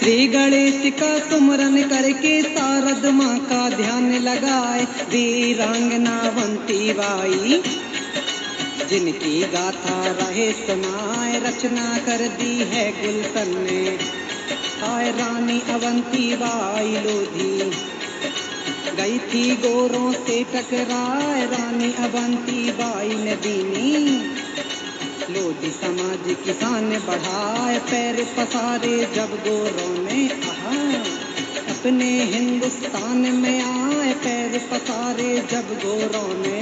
श्री गणेश का सुमरन करके शारद माँ का ध्यान लगाए। वीरांगना अवंती बाई जिनकी गाथा रहे सुनाए, रचना कर दी है गुलशन ने। आए रानी अवंती बाई लोधी गई थी गोरों से टकराए। रानी अवंती बाई ने दीनी लोधी समाज किसान बढ़ाए। पैर पसारे जब गोरों ने अपने हिंदुस्तान में आए। पैर पसारे जब गोरों ने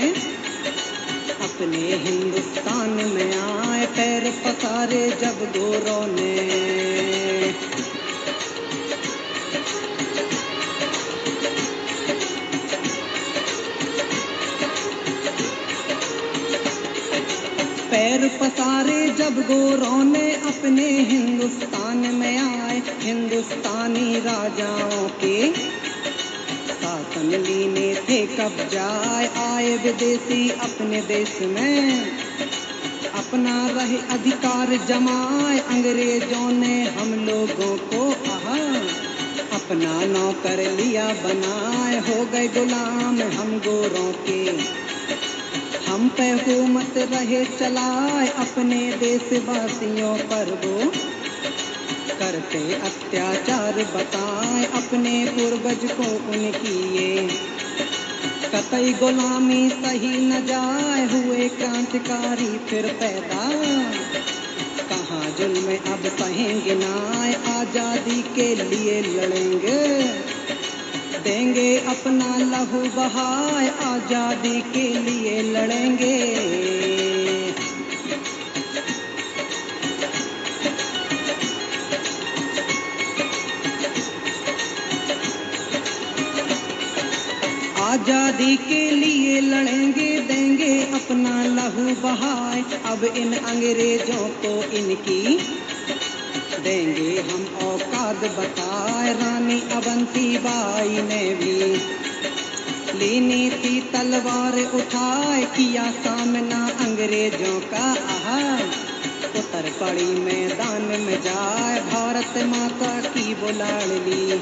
अपने हिंदुस्तान में आए। पैर पसारे जब गोरों ने। पैर पसारे जब गोरों ने अपने हिंदुस्तान में आए। हिंदुस्तानी राजाओं के शासन लीने थे कब्जाए। आए विदेशी अपने देश में अपना रहे अधिकार जमाए। अंग्रेजों ने हम लोगों को अपना नौकर लिया बनाए। हो गए गुलाम हम गोरों के, हम पे हुकूमत रहे चलाए। अपने देशवासियों पर वो करते अत्याचार बताए। अपने पूर्वज को उनकी ये कतई गुलामी सही न जाए। हुए क्रांतिकारी फिर पैदा, कहाँ जुल्म अब सहेंगे नाए। आजादी के लिए लड़ेंगे, देंगे अपना लहू बहाए। आजादी के लिए लड़ेंगे। आजादी के लिए लड़ेंगे, देंगे अपना लहू बहाए। अब इन अंग्रेजों को इनकी देंगे हम औकात बताए। रानी अवंती बाई ने भी लेनी थी तलवार उठाए। किया सामना अंग्रेजों का उतर पड़ी मैदान में जाए। भारत माता की बुलाड़ली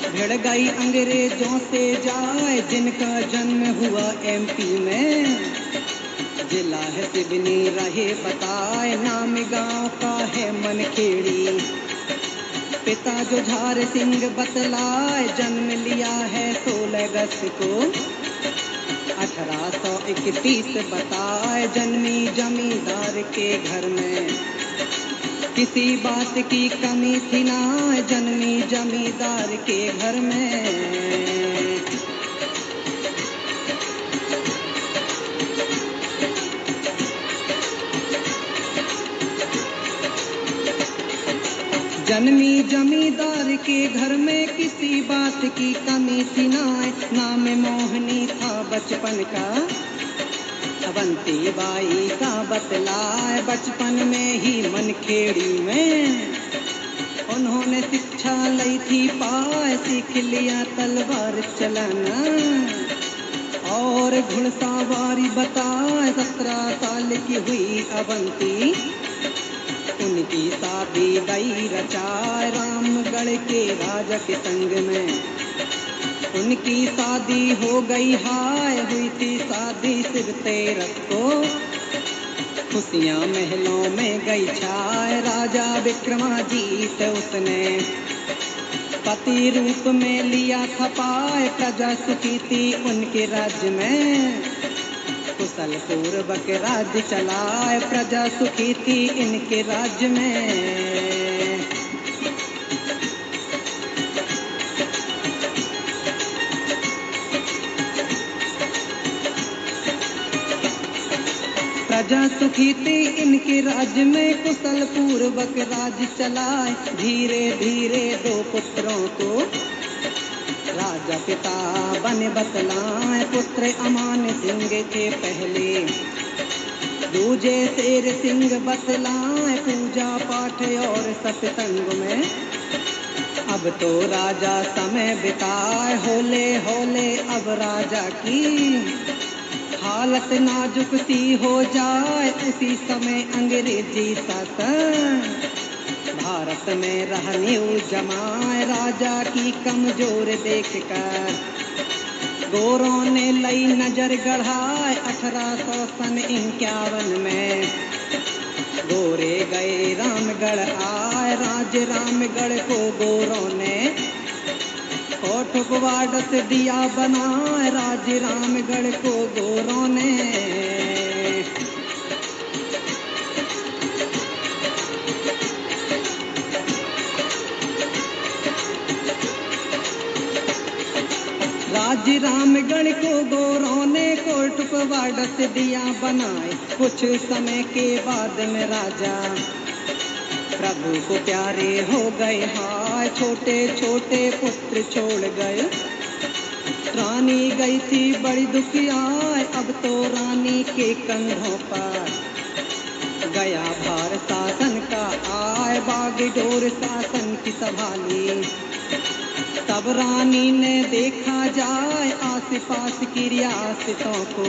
भिड़ गई अंग्रेजों से जाए। जिनका जन्म हुआ एमपी में, जिला है सिवनी रहे बताए। नाम गांव का है मनखेड़ी, पिता जुझार सिंह बतलाए। जन्म लिया है 16 अगस्त को 1831 बताए। जन्मी जमींदार के घर में, किसी बात की कमी थी ना। जन्मी जमींदार के घर में। जन्मी जमींदार के घर में, किसी बात की कमी थी ना। नाम मोहनी था बचपन का, अवंती बाई का बतलाए। बचपन में ही मनखेड़ी में उन्होंने शिक्षा ली थी पाए। सीख लिया तलवार चलाना और घुड़सवारी बताए। 17 साल की हुई अवंती, उनकी शादी गई रचाए। रामगढ़ के राजा के संग में उनकी शादी हो गई हाय। हुई थी शादी सिर 13 को, खुशियां महलों में गई छाए। राजा विक्रमाजीत उसने पति रूप में लिया था पाए। प्रजा सुखी थी उनके राज्य में, कुशल पूर्वक राज्य चलाए। प्रजा सुखी थी इनके राज्य में। प्रजा सुखी थी इनके राज्य में, कुशल पूर्वक राज्य चलाए। धीरे धीरे 2 पुत्रों को राजा पिता बने बतलाए। पुत्र अमान सिंह थे पहले, दूजे शेर सिंह बतलाए। पूजा पाठ और सत्संग में अब तो राजा समय बिताए। होले होले अब राजा की हालत नाजुक सी हो जाए। उसी समय अंग्रेजी शासन भारत में रहने जमाए राजा की कमजोर देखकर गोरों ने लई नजर गढ़ाए 1851 में गोरे गए रामगढ़ आए राज रामगढ़ को गोरों ने कोठ वाडस दिया बनाए राज रामगढ़ को गोरों ने राज रामगढ़ को गोरों ने कोठ वाडस दिया बनाए कुछ समय के बाद में राजा प्रभु को प्यारे हो गए हाय छोटे छोटे पुत्र छोड़ गए रानी गई थी बड़ी दुखिया अब तो रानी के कंधों पर गया भार शासन का आए बागडोर शासन की संभाली तब रानी ने देखा जाए आस पास की रियासतों को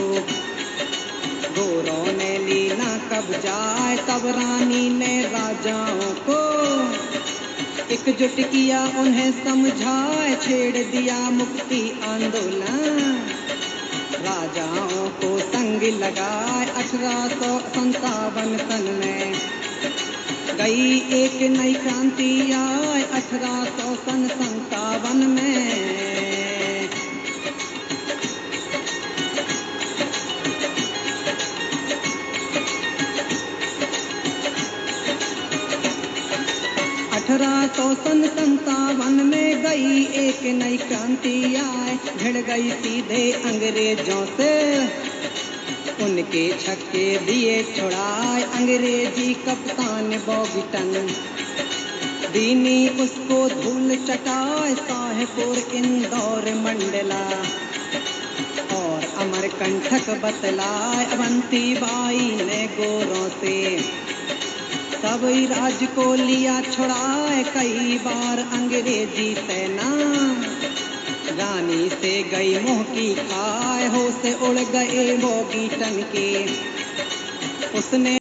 गोरों ने लीना कब जाए तब रानी ने राजाओं को एकजुट किया उन्हें समझाए छेड़ दिया मुक्ति आंदोलन राजाओं को संग लगाए 1857 सन में गई एक नई क्रांति आए 1857 में 1857 में गई एक नई क्रांति आए भिड़ गई सीधे अंग्रेजों से उनके छक्के दिए छुड़ाए अंग्रेजी कप्तान बॉबिटन दीनी उसको धूल चटाए साहेबपुर इंदौर मंडला और अमरकंटक बतलाए अवंती बाई ने गोरों से तब राज को लिया छुड़ाए कई बार अंग्रेजी सेना रानी से गई मुंह की खाए हो से उड़ गए बॉबिटन के उसने